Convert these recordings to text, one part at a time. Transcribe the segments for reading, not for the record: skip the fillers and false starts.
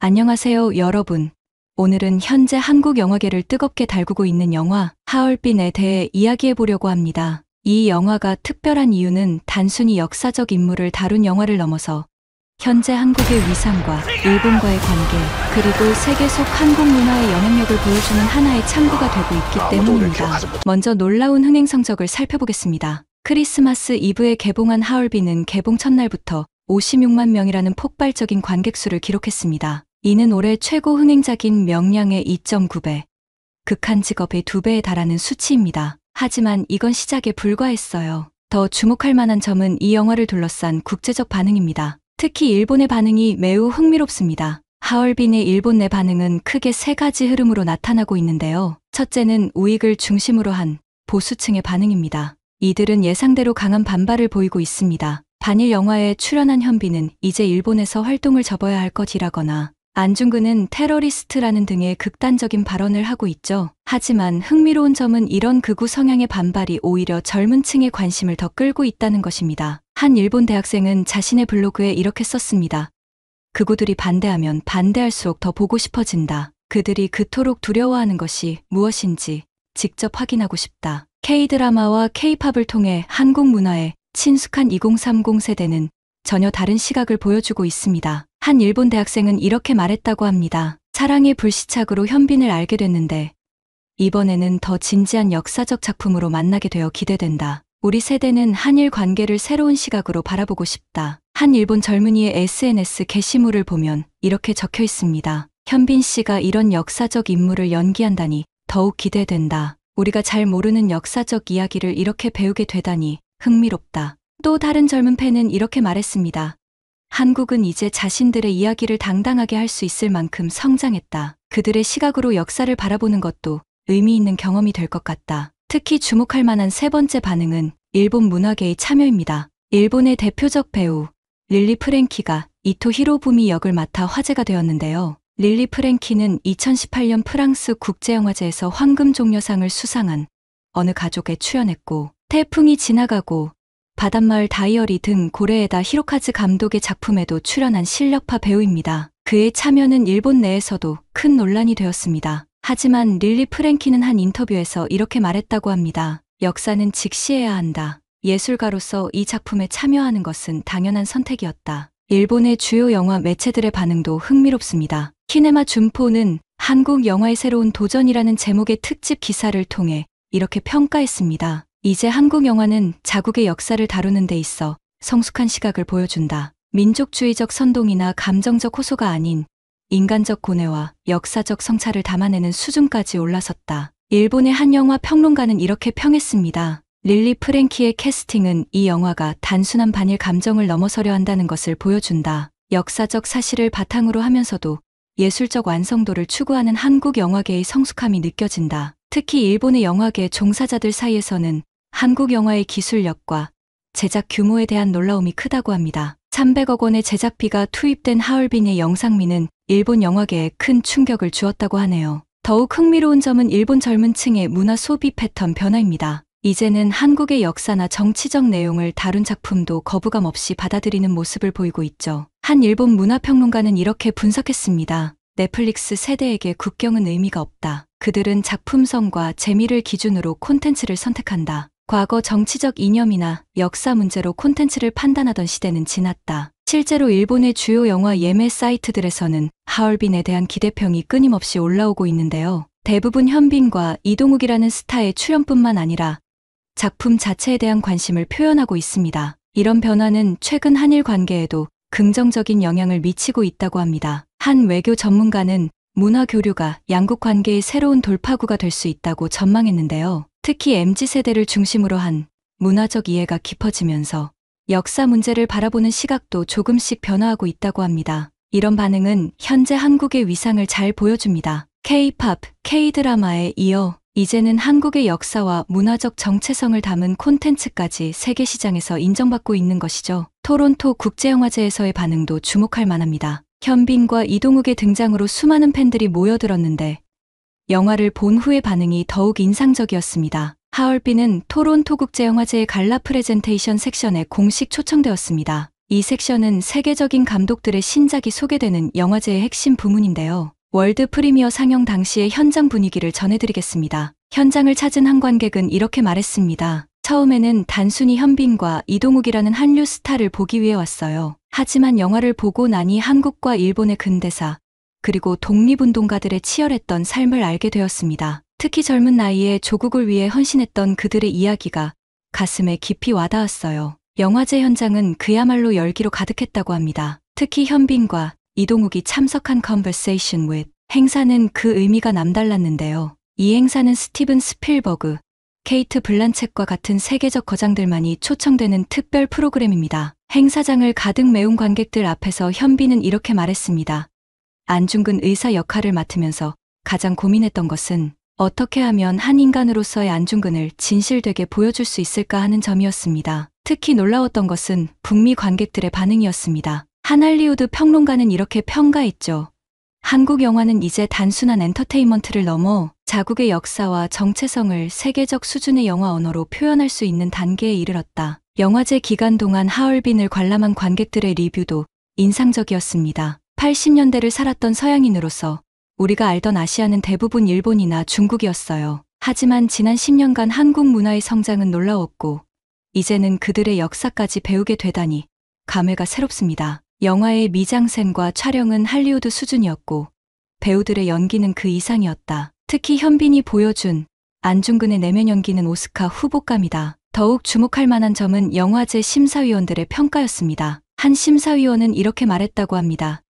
안녕하세요, 여러분. 오늘은 현재 한국 영화계를 뜨겁게 달구고 있는 영화 하얼빈에 대해 이야기해 보려고 합니다. 이 영화가 특별한 이유는 단순히 역사적 인물을 다룬 영화를 넘어서 현재 한국의 위상과 일본과의 관계, 그리고 세계 속 한국 문화의 영향력을 보여주는 하나의 창구가 되고 있기 때문입니다. 먼저 놀라운 흥행 성적을 살펴보겠습니다. 크리스마스 이브에 개봉한 하얼빈은 개봉 첫날부터 56만 명이라는 폭발적인 관객 수를 기록했습니다. 이는 올해 최고 흥행작인 명량의 2.9배, 극한 직업의 2배에 달하는 수치입니다. 하지만 이건 시작에 불과했어요. 더 주목할 만한 점은 이 영화를 둘러싼 국제적 반응입니다. 특히 일본의 반응이 매우 흥미롭습니다. 하얼빈의 일본 내 반응은 크게 세 가지 흐름으로 나타나고 있는데요. 첫째는 우익을 중심으로 한 보수층의 반응입니다. 이들은 예상대로 강한 반발을 보이고 있습니다. 반일 영화에 출연한 현빈은 이제 일본에서 활동을 접어야 할 것이라거나 안중근은 테러리스트라는 등의 극단적인 발언을 하고 있죠. 하지만 흥미로운 점은 이런 극우 성향의 반발이 오히려 젊은 층의 관심을 더 끌고 있다는 것입니다. 한 일본 대학생은 자신의 블로그에 이렇게 썼습니다. 극우들이 반대하면 반대할수록 더 보고 싶어진다. 그들이 그토록 두려워하는 것이 무엇인지 직접 확인하고 싶다. K-드라마와 K-팝을 통해 한국 문화에 친숙한 2030 세대는 전혀 다른 시각을 보여주고 있습니다. 한 일본 대학생은 이렇게 말했다고 합니다. 사랑의 불시착으로 현빈을 알게 됐는데 이번에는 더 진지한 역사적 작품으로 만나게 되어 기대된다. 우리 세대는 한일 관계를 새로운 시각으로 바라보고 싶다. 한 일본 젊은이의 SNS 게시물을 보면 이렇게 적혀 있습니다. 현빈 씨가 이런 역사적 인물을 연기한다니 더욱 기대된다. 우리가 잘 모르는 역사적 이야기를 이렇게 배우게 되다니 흥미롭다. 또 다른 젊은 팬은 이렇게 말했습니다. 한국은 이제 자신들의 이야기를 당당하게 할 수 있을 만큼 성장했다. 그들의 시각으로 역사를 바라보는 것도 의미 있는 경험이 될 것 같다. 특히 주목할 만한 세 번째 반응은 일본 문화계의 참여입니다. 일본의 대표적 배우 릴리 프랭키가 이토 히로부미 역을 맡아 화제가 되었는데요. 릴리 프랭키는 2018년 프랑스 국제영화제에서 황금종려상을 수상한 어느 가족에 출연했고 태풍이 지나가고 바닷마을 다이어리 등 고레에다 히로카즈 감독의 작품에도 출연한 실력파 배우입니다. 그의 참여는 일본 내에서도 큰 논란이 되었습니다. 하지만 릴리 프랭키는 한 인터뷰에서 이렇게 말했다고 합니다. 역사는 직시해야 한다. 예술가로서 이 작품에 참여하는 것은 당연한 선택이었다. 일본의 주요 영화 매체들의 반응도 흥미롭습니다. 키네마 준포는 한국 영화의 새로운 도전이라는 제목의 특집 기사를 통해 이렇게 평가했습니다. 이제 한국 영화는 자국의 역사를 다루는 데 있어 성숙한 시각을 보여준다. 민족주의적 선동이나 감정적 호소가 아닌 인간적 고뇌와 역사적 성찰을 담아내는 수준까지 올라섰다. 일본의 한 영화 평론가는 이렇게 평했습니다. 릴리 프랭키의 캐스팅은 이 영화가 단순한 반일 감정을 넘어서려 한다는 것을 보여준다. 역사적 사실을 바탕으로 하면서도 예술적 완성도를 추구하는 한국 영화계의 성숙함이 느껴진다. 특히 일본의 영화계 종사자들 사이에서는 한국 영화의 기술력과 제작 규모에 대한 놀라움이 크다고 합니다. 300억 원의 제작비가 투입된 하얼빈의 영상미는 일본 영화계에 큰 충격을 주었다고 하네요. 더욱 흥미로운 점은 일본 젊은 층의 문화 소비 패턴 변화입니다. 이제는 한국의 역사나 정치적 내용을 다룬 작품도 거부감 없이 받아들이는 모습을 보이고 있죠. 한 일본 문화평론가는 이렇게 분석했습니다. 넷플릭스 세대에게 국경은 의미가 없다. 그들은 작품성과 재미를 기준으로 콘텐츠를 선택한다. 과거 정치적 이념이나 역사 문제로 콘텐츠를 판단하던 시대는 지났다. 실제로 일본의 주요 영화 예매 사이트들에서는 하얼빈에 대한 기대평이 끊임없이 올라오고 있는데요. 대부분 현빈과 이동욱이라는 스타의 출연뿐만 아니라 작품 자체에 대한 관심을 표현하고 있습니다. 이런 변화는 최근 한일 관계에도 긍정적인 영향을 미치고 있다고 합니다. 한 외교 전문가는 문화 교류가 양국 관계의 새로운 돌파구가 될 수 있다고 전망했는데요. 특히 MZ세대를 중심으로 한 문화적 이해가 깊어지면서 역사 문제를 바라보는 시각도 조금씩 변화하고 있다고 합니다. 이런 반응은 현재 한국의 위상을 잘 보여줍니다. K-팝, K-드라마에 이어 이제는 한국의 역사와 문화적 정체성을 담은 콘텐츠까지 세계 시장에서 인정받고 있는 것이죠. 토론토 국제영화제에서의 반응도 주목할 만합니다. 현빈과 이동욱의 등장으로 수많은 팬들이 모여들었는데 영화를 본 후의 반응이 더욱 인상적이었습니다. 하얼빈은 토론토 국제영화제의 갈라 프레젠테이션 섹션에 공식 초청되었습니다. 이 섹션은 세계적인 감독들의 신작이 소개되는 영화제의 핵심 부문인데요. 월드 프리미어 상영 당시의 현장 분위기를 전해드리겠습니다. 현장을 찾은 한 관객은 이렇게 말했습니다. 처음에는 단순히 현빈과 이동욱이라는 한류 스타를 보기 위해 왔어요. 하지만 영화를 보고 나니 한국과 일본의 근대사, 그리고 독립운동가들의 치열했던 삶을 알게 되었습니다. 특히 젊은 나이에 조국을 위해 헌신했던 그들의 이야기가 가슴에 깊이 와닿았어요. 영화제 현장은 그야말로 열기로 가득했다고 합니다. 특히 현빈과 이동욱이 참석한 Conversation with 행사는 그 의미가 남달랐는데요. 이 행사는 스티븐 스필버그, 케이트 블란쳇과 같은 세계적 거장들만이 초청되는 특별 프로그램입니다. 행사장을 가득 메운 관객들 앞에서 현빈은 이렇게 말했습니다. 안중근 의사 역할을 맡으면서 가장 고민했던 것은 어떻게 하면 한 인간으로서의 안중근을 진실되게 보여줄 수 있을까 하는 점이었습니다. 특히 놀라웠던 것은 북미 관객들의 반응이었습니다. 한 할리우드 평론가는 이렇게 평가했죠. 한국 영화는 이제 단순한 엔터테인먼트를 넘어 자국의 역사와 정체성을 세계적 수준의 영화 언어로 표현할 수 있는 단계에 이르렀다. 영화제 기간 동안 하얼빈을 관람한 관객들의 리뷰도 인상적이었습니다. 80년대를 살았던 서양인으로서 우리가 알던 아시아는 대부분 일본이나 중국이었어요. 하지만 지난 10년간 한국 문화의 성장은 놀라웠고 이제는 그들의 역사까지 배우게 되다니 감회가 새롭습니다. 영화의 미장센과 촬영은 할리우드 수준이었고 배우들의 연기는 그 이상이었다. 특히 현빈이 보여준 안중근의 내면 연기는 오스카 후보감이다. 더욱 주목할 만한 점은 영화제 심사위원들의 평가였습니다. 한 심사위원은 이렇게 말했다고 합니다.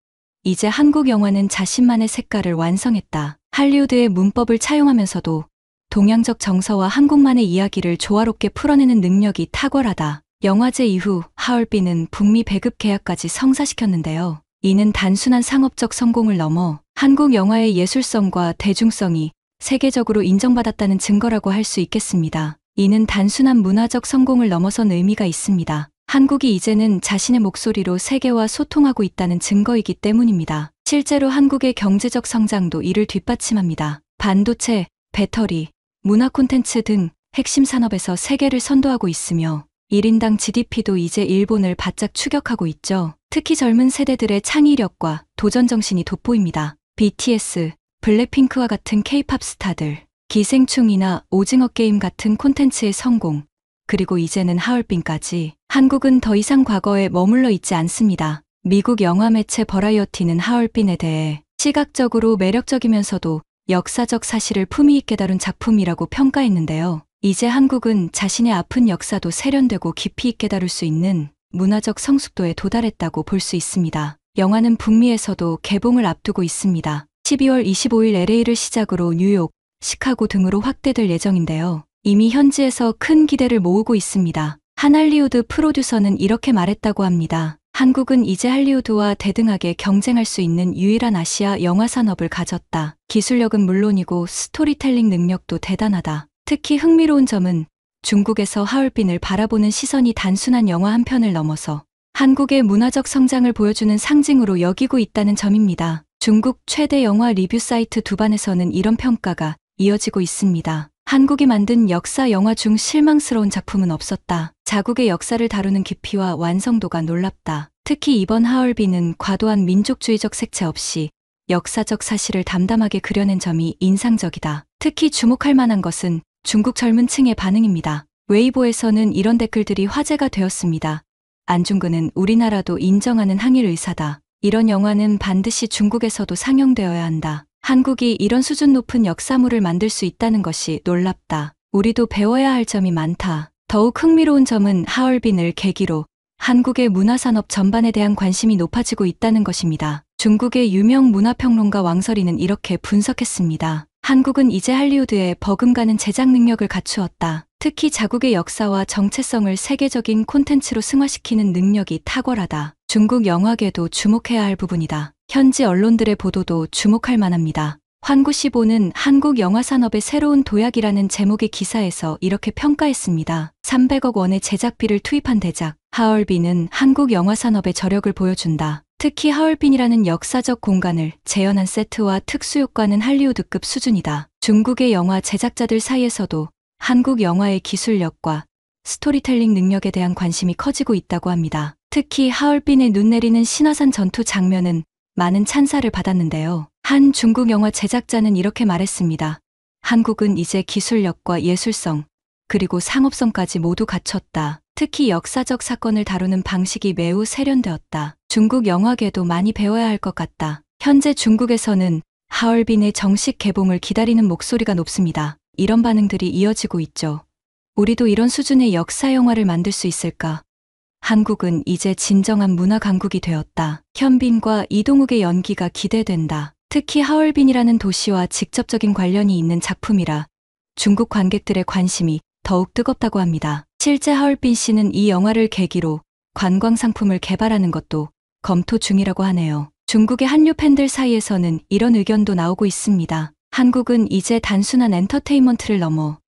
이제 한국 영화는 자신만의 색깔을 완성했다. 할리우드의 문법을 차용하면서도 동양적 정서와 한국만의 이야기를 조화롭게 풀어내는 능력이 탁월하다. 영화제 이후 하얼빈은 북미 배급 계약까지 성사시켰는데요. 이는 단순한 상업적 성공을 넘어 한국 영화의 예술성과 대중성이 세계적으로 인정받았다는 증거라고 할 수 있겠습니다. 이는 단순한 문화적 성공을 넘어선 의미가 있습니다. 한국이 이제는 자신의 목소리로 세계와 소통하고 있다는 증거이기 때문입니다. 실제로 한국의 경제적 성장도 이를 뒷받침합니다. 반도체, 배터리, 문화 콘텐츠 등 핵심 산업에서 세계를 선도하고 있으며 1인당 GDP도 이제 일본을 바짝 추격하고 있죠. 특히 젊은 세대들의 창의력과 도전 정신이 돋보입니다. BTS, 블랙핑크와 같은 K-팝 스타들, 기생충이나 오징어 게임 같은 콘텐츠의 성공, 그리고 이제는 하얼빈까지 한국은 더 이상 과거에 머물러 있지 않습니다. 미국 영화 매체 버라이어티는 하얼빈에 대해 시각적으로 매력적이면서도 역사적 사실을 품위 있게 다룬 작품이라고 평가했는데요. 이제 한국은 자신의 아픈 역사도 세련되고 깊이 있게 다룰 수 있는 문화적 성숙도에 도달했다고 볼 수 있습니다. 영화는 북미에서도 개봉을 앞두고 있습니다. 12월 25일 LA를 시작으로 뉴욕, 시카고 등으로 확대될 예정인데요. 이미 현지에서 큰 기대를 모으고 있습니다. 한 할리우드 프로듀서는 이렇게 말했다고 합니다. 한국은 이제 할리우드와 대등하게 경쟁할 수 있는 유일한 아시아 영화 산업을 가졌다. 기술력은 물론이고 스토리텔링 능력도 대단하다. 특히 흥미로운 점은 중국에서 하얼빈을 바라보는 시선이 단순한 영화 한 편을 넘어서 한국의 문화적 성장을 보여주는 상징으로 여기고 있다는 점입니다. 중국 최대 영화 리뷰 사이트 두반에서는 이런 평가가 이어지고 있습니다. 한국이 만든 역사 영화 중 실망스러운 작품은 없었다. 자국의 역사를 다루는 깊이와 완성도가 놀랍다. 특히 이번 하얼빈은 과도한 민족주의적 색채 없이 역사적 사실을 담담하게 그려낸 점이 인상적이다. 특히 주목할 만한 것은 중국 젊은 층의 반응입니다. 웨이보에서는 이런 댓글들이 화제가 되었습니다. 안중근은 우리나라도 인정하는 항일 의사다. 이런 영화는 반드시 중국에서도 상영되어야 한다. 한국이 이런 수준 높은 역사물을 만들 수 있다는 것이 놀랍다. 우리도 배워야 할 점이 많다. 더욱 흥미로운 점은 하얼빈을 계기로 한국의 문화산업 전반에 대한 관심이 높아지고 있다는 것입니다. 중국의 유명 문화평론가 왕설이는 이렇게 분석했습니다. 한국은 이제 할리우드에 버금가는 제작 능력을 갖추었다. 특히 자국의 역사와 정체성을 세계적인 콘텐츠로 승화시키는 능력이 탁월하다. 중국 영화계도 주목해야 할 부분이다. 현지 언론들의 보도도 주목할 만합니다. 환구시보는 한국 영화 산업의 새로운 도약이라는 제목의 기사에서 이렇게 평가했습니다. 300억 원의 제작비를 투입한 대작 하얼빈은 한국 영화 산업의 저력을 보여준다. 특히 하얼빈이라는 역사적 공간을 재현한 세트와 특수효과는 할리우드급 수준이다. 중국의 영화 제작자들 사이에서도 한국 영화의 기술력과 스토리텔링 능력에 대한 관심이 커지고 있다고 합니다. 특히 하얼빈에 눈 내리는 신화산 전투 장면은 많은 찬사를 받았는데요. 한 중국 영화 제작자는 이렇게 말했습니다. 한국은 이제 기술력과 예술성, 그리고 상업성까지 모두 갖췄다. 특히 역사적 사건을 다루는 방식이 매우 세련되었다. 중국 영화계도 많이 배워야 할 것 같다. 현재 중국에서는 하얼빈의 정식 개봉을 기다리는 목소리가 높습니다. 이런 반응들이 이어지고 있죠. 우리도 이런 수준의 역사 영화를 만들 수 있을까? 한국은 이제 진정한 문화 강국이 되었다. 현빈과 이동욱의 연기가 기대된다. 특히 하얼빈이라는 도시와 직접적인 관련이 있는 작품이라 중국 관객들의 관심이 더욱 뜨겁다고 합니다. 실제 하얼빈 씨는 이 영화를 계기로 관광 상품을 개발하는 것도 검토 중이라고 하네요. 중국의 한류 팬들 사이에서는 이런 의견도 나오고 있습니다. 한국은 이제 단순한 엔터테인먼트를 넘어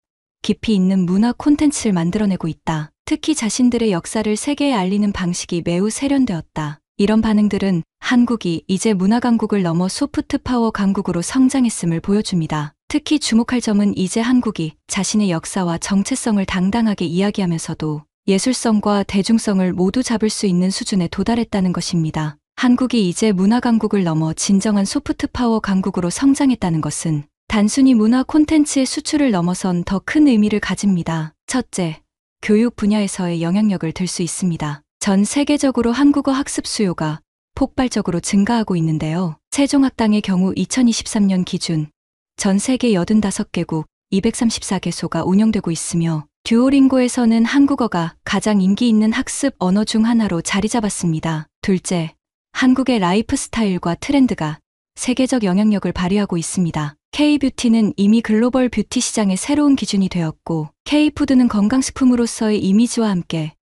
깊이 있는 문화 콘텐츠를 만들어내고 있다. 특히 자신들의 역사를 세계에 알리는 방식이 매우 세련되었다. 이런 반응들은 한국이 이제 문화 강국을 넘어 소프트 파워 강국으로 성장했음을 보여줍니다. 특히 주목할 점은 이제 한국이 자신의 역사와 정체성을 당당하게 이야기하면서도 예술성과 대중성을 모두 잡을 수 있는 수준에 도달했다는 것입니다. 한국이 이제 문화 강국을 넘어 진정한 소프트 파워 강국으로 성장했다는 것은 단순히 문화 콘텐츠의 수출을 넘어선 더 큰 의미를 가집니다. 첫째, 교육 분야에서의 영향력을 들 수 있습니다. 전 세계적으로 한국어 학습 수요가 폭발적으로 증가하고 있는데요. 세종학당의 경우 2023년 기준 전 세계 85개국 234개소가 운영되고 있으며 듀오링고에서는 한국어가 가장 인기 있는 학습 언어 중 하나로 자리 잡았습니다. 둘째, 한국의 라이프 스타일과 트렌드가 세계적 영향력을 발휘하고 있습니다. K-뷰티는 이미 글로벌 뷰티 시장의 새로운 기준이 되었고 K-푸드는 건강식품으로서의 이미지와 함께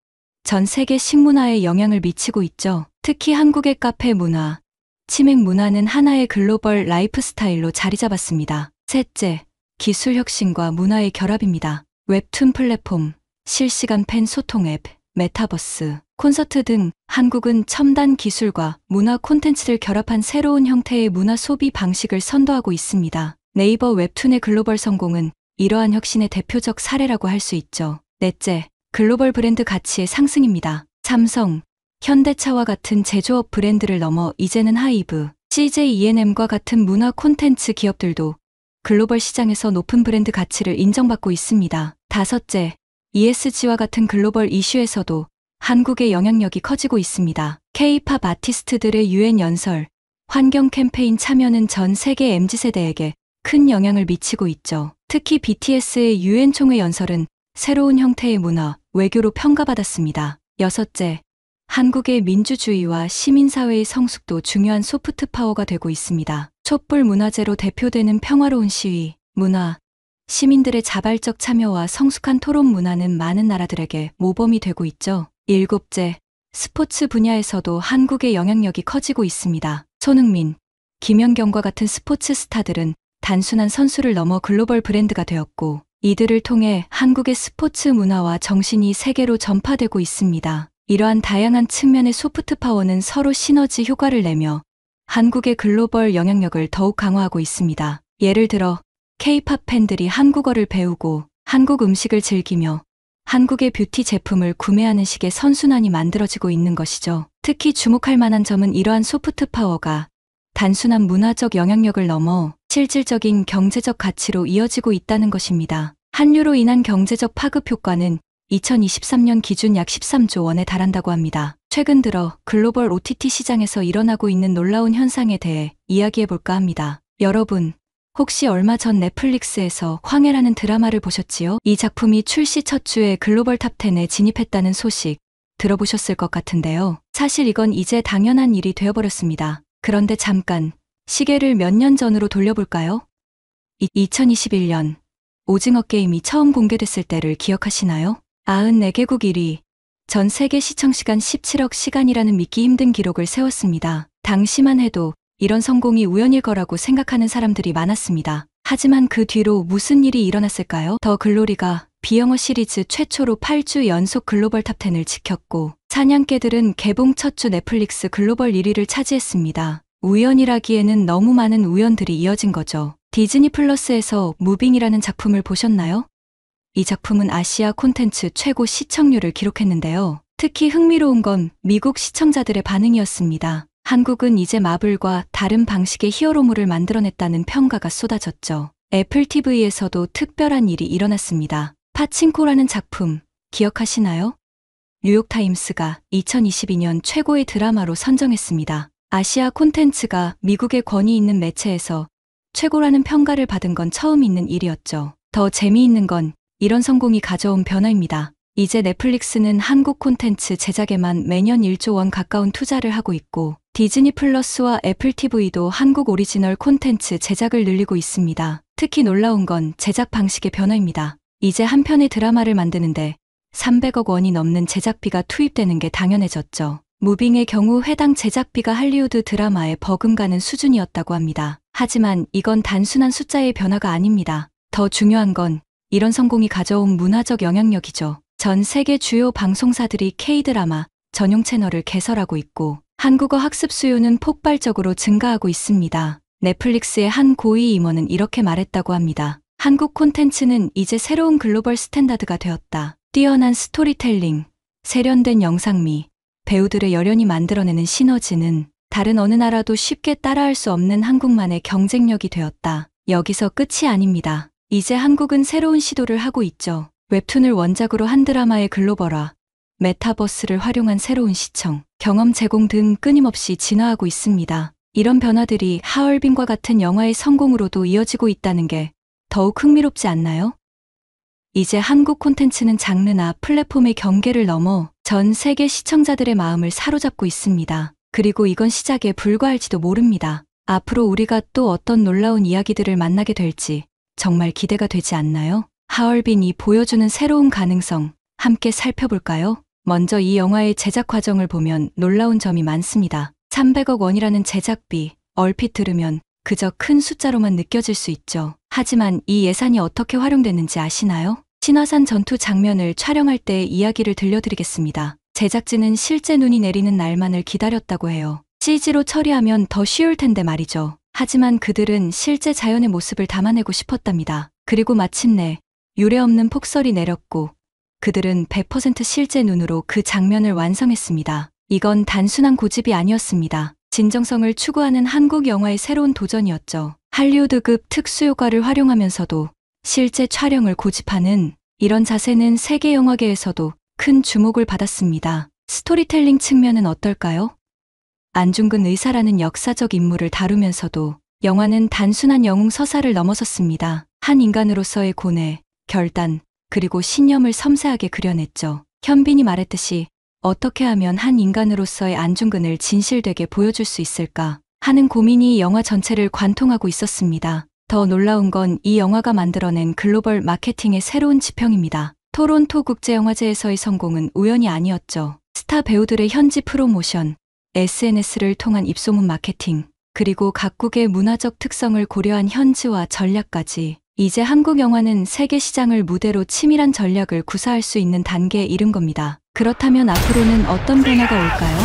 전 세계 식문화에 영향을 미치고 있죠. 특히 한국의 카페 문화, 치맥 문화는 하나의 글로벌 라이프 스타일로 자리 잡았습니다. 셋째, 기술 혁신과 문화의 결합입니다. 웹툰 플랫폼, 실시간 팬 소통 앱, 메타버스, 콘서트 등 한국은 첨단 기술과 문화 콘텐츠를 결합한 새로운 형태의 문화 소비 방식을 선도하고 있습니다. 네이버 웹툰의 글로벌 성공은 이러한 혁신의 대표적 사례라고 할 수 있죠. 넷째, 글로벌 브랜드 가치의 상승입니다. 삼성, 현대차와 같은 제조업 브랜드를 넘어 이제는 하이브, CJ E&M과 같은 문화 콘텐츠 기업들도 글로벌 시장에서 높은 브랜드 가치를 인정받고 있습니다. 다섯째, ESG와 같은 글로벌 이슈에서도 한국의 영향력이 커지고 있습니다. K-팝 아티스트들의 유엔 연설, 환경 캠페인 참여는 전 세계 MZ세대에게 큰 영향을 미치고 있죠. 특히 BTS의 유엔 총회 연설은 새로운 형태의 문화, 외교로 평가받았습니다. 여섯째, 한국의 민주주의와 시민사회의 성숙도 중요한 소프트 파워가 되고 있습니다. 촛불 문화제로 대표되는 평화로운 시위, 문화, 시민들의 자발적 참여와 성숙한 토론 문화는 많은 나라들에게 모범이 되고 있죠. 일곱째, 스포츠 분야에서도 한국의 영향력이 커지고 있습니다. 손흥민, 김연경과 같은 스포츠 스타들은 단순한 선수를 넘어 글로벌 브랜드가 되었고 이들을 통해 한국의 스포츠 문화와 정신이 세계로 전파되고 있습니다. 이러한 다양한 측면의 소프트 파워는 서로 시너지 효과를 내며 한국의 글로벌 영향력을 더욱 강화하고 있습니다. 예를 들어 K-팝 팬들이 한국어를 배우고 한국 음식을 즐기며 한국의 뷰티 제품을 구매하는 식의 선순환이 만들어지고 있는 것이죠. 특히 주목할 만한 점은 이러한 소프트 파워가 단순한 문화적 영향력을 넘어 실질적인 경제적 가치로 이어지고 있다는 것입니다. 한류로 인한 경제적 파급 효과는 2023년 기준 약 13조 원에 달한다고 합니다. 최근 들어 글로벌 OTT 시장에서 일어나고 있는 놀라운 현상에 대해 이야기해볼까 합니다. 여러분, 혹시 얼마 전 넷플릭스에서 황해라는 드라마를 보셨지요? 이 작품이 출시 첫 주에 글로벌 탑10에 진입했다는 소식 들어보셨을 것 같은데요. 사실 이건 이제 당연한 일이 되어버렸습니다. 그런데 잠깐 시계를 몇 년 전으로 돌려볼까요? 2021년 오징어 게임이 처음 공개됐을 때를 기억하시나요? 94개국 1위, 전 세계 시청시간 17억 시간이라는 믿기 힘든 기록을 세웠습니다. 당시만 해도 이런 성공이 우연일 거라고 생각하는 사람들이 많았습니다. 하지만 그 뒤로 무슨 일이 일어났을까요? 더 글로리가 비영어 시리즈 최초로 8주 연속 글로벌 탑10을 지켰고 사냥개들은 개봉 첫 주 넷플릭스 글로벌 1위를 차지했습니다. 우연이라기에는 너무 많은 우연들이 이어진 거죠. 디즈니 플러스에서 무빙이라는 작품을 보셨나요? 이 작품은 아시아 콘텐츠 최고 시청률을 기록했는데요. 특히 흥미로운 건 미국 시청자들의 반응이었습니다. 한국은 이제 마블과 다른 방식의 히어로물을 만들어냈다는 평가가 쏟아졌죠. 애플 TV에서도 특별한 일이 일어났습니다. 파친코라는 작품 기억하시나요? 뉴욕타임스가 2022년 최고의 드라마로 선정했습니다. 아시아 콘텐츠가 미국의 권위 있는 매체에서 최고라는 평가를 받은 건 처음 있는 일이었죠. 더 재미있는 건 이런 성공이 가져온 변화입니다. 이제 넷플릭스는 한국 콘텐츠 제작에만 매년 1조 원 가까운 투자를 하고 있고 디즈니 플러스와 애플 TV도 한국 오리지널 콘텐츠 제작을 늘리고 있습니다. 특히 놀라운 건 제작 방식의 변화입니다. 이제 한 편의 드라마를 만드는데 300억 원이 넘는 제작비가 투입되는 게 당연해졌죠. 무빙의 경우 해당 제작비가 할리우드 드라마에 버금가는 수준이었다고 합니다. 하지만 이건 단순한 숫자의 변화가 아닙니다. 더 중요한 건 이런 성공이 가져온 문화적 영향력이죠. 전 세계 주요 방송사들이 K-드라마 전용 채널을 개설하고 있고 한국어 학습 수요는 폭발적으로 증가하고 있습니다. 넷플릭스의 한 고위 임원은 이렇게 말했다고 합니다. 한국 콘텐츠는 이제 새로운 글로벌 스탠다드가 되었다. 뛰어난 스토리텔링, 세련된 영상미, 배우들의 열연이 만들어내는 시너지는 다른 어느 나라도 쉽게 따라할 수 없는 한국만의 경쟁력이 되었다. 여기서 끝이 아닙니다. 이제 한국은 새로운 시도를 하고 있죠. 웹툰을 원작으로 한 드라마의 글로벌화, 메타버스를 활용한 새로운 시청, 경험 제공 등 끊임없이 진화하고 있습니다. 이런 변화들이 하얼빈과 같은 영화의 성공으로도 이어지고 있다는 게 더욱 흥미롭지 않나요? 이제 한국 콘텐츠는 장르나 플랫폼의 경계를 넘어 전 세계 시청자들의 마음을 사로잡고 있습니다. 그리고 이건 시작에 불과할지도 모릅니다. 앞으로 우리가 또 어떤 놀라운 이야기들을 만나게 될지 정말 기대가 되지 않나요? 하얼빈이 보여주는 새로운 가능성 함께 살펴볼까요? 먼저 이 영화의 제작 과정을 보면 놀라운 점이 많습니다. 300억 원이라는 제작비, 얼핏 들으면 그저 큰 숫자로만 느껴질 수 있죠. 하지만 이 예산이 어떻게 활용됐는지 아시나요? 신화산 전투 장면을 촬영할 때의 이야기를 들려드리겠습니다. 제작진은 실제 눈이 내리는 날만을 기다렸다고 해요. CG로 처리하면 더 쉬울 텐데 말이죠. 하지만 그들은 실제 자연의 모습을 담아내고 싶었답니다. 그리고 마침내 유례없는 폭설이 내렸고 그들은 100% 실제 눈으로 그 장면을 완성했습니다. 이건 단순한 고집이 아니었습니다. 진정성을 추구하는 한국 영화의 새로운 도전이었죠. 할리우드급 특수효과를 활용하면서도 실제 촬영을 고집하는 이런 자세는 세계 영화계에서도 큰 주목을 받았습니다. 스토리텔링 측면은 어떨까요? 안중근 의사라는 역사적 인물을 다루면서도 영화는 단순한 영웅 서사를 넘어섰습니다. 한 인간으로서의 고뇌, 결단, 그리고 신념을 섬세하게 그려냈죠. 현빈이 말했듯이 어떻게 하면 한 인간으로서의 안중근을 진실되게 보여줄 수 있을까 하는 고민이 영화 전체를 관통하고 있었습니다. 더 놀라운 건 이 영화가 만들어낸 글로벌 마케팅의 새로운 지평입니다. 토론토 국제영화제에서의 성공은 우연이 아니었죠. 스타 배우들의 현지 프로모션, SNS를 통한 입소문 마케팅, 그리고 각국의 문화적 특성을 고려한 현지화 전략까지 이제 한국 영화는 세계 시장을 무대로 치밀한 전략을 구사할 수 있는 단계에 이른 겁니다. 그렇다면 앞으로는 어떤 변화가 올까요?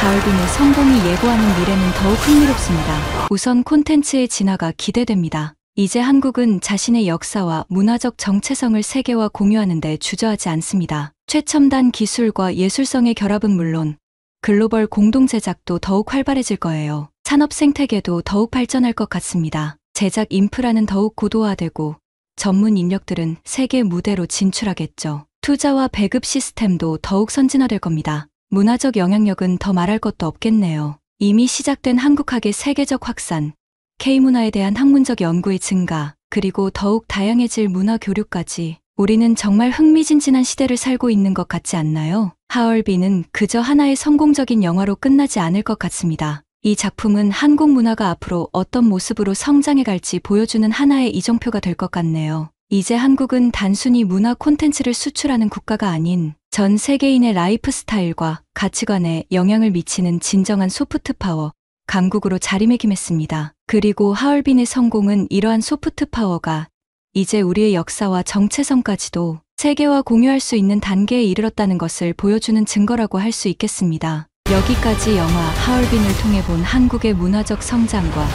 하얼빈의 성공이 예고하는 미래는 더욱 흥미롭습니다. 우선 콘텐츠의 진화가 기대됩니다. 이제 한국은 자신의 역사와 문화적 정체성을 세계와 공유하는 데 주저하지 않습니다. 최첨단 기술과 예술성의 결합은 물론 글로벌 공동 제작도 더욱 활발해질 거예요. 산업 생태계도 더욱 발전할 것 같습니다. 제작 인프라는 더욱 고도화되고 전문 인력들은 세계 무대로 진출하겠죠. 투자와 배급 시스템도 더욱 선진화될 겁니다. 문화적 영향력은 더 말할 것도 없겠네요. 이미 시작된 한국학의 세계적 확산, K문화에 대한 학문적 연구의 증가, 그리고 더욱 다양해질 문화 교류까지 우리는 정말 흥미진진한 시대를 살고 있는 것 같지 않나요? 하얼빈은 그저 하나의 성공적인 영화로 끝나지 않을 것 같습니다. 이 작품은 한국 문화가 앞으로 어떤 모습으로 성장해 갈지 보여주는 하나의 이정표가 될 것 같네요. 이제 한국은 단순히 문화 콘텐츠를 수출하는 국가가 아닌 전 세계인의 라이프 스타일과 가치관에 영향을 미치는 진정한 소프트 파워, 강국으로 자리매김했습니다. 그리고 하얼빈의 성공은 이러한 소프트 파워가 이제 우리의 역사와 정체성까지도 세계와 공유할 수 있는 단계에 이르렀다는 것을 보여주는 증거라고 할 수 있겠습니다. 여기까지 영화 하얼빈을 통해 본 한국의 문화적 성장과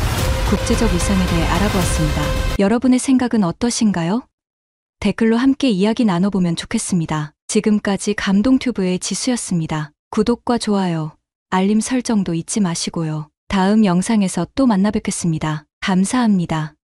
국제적 위상에 대해 알아보았습니다. 여러분의 생각은 어떠신가요? 댓글로 함께 이야기 나눠보면 좋겠습니다. 지금까지 감동튜브의 지수였습니다. 구독과 좋아요, 알림 설정도 잊지 마시고요. 다음 영상에서 또 만나 뵙겠습니다. 감사합니다.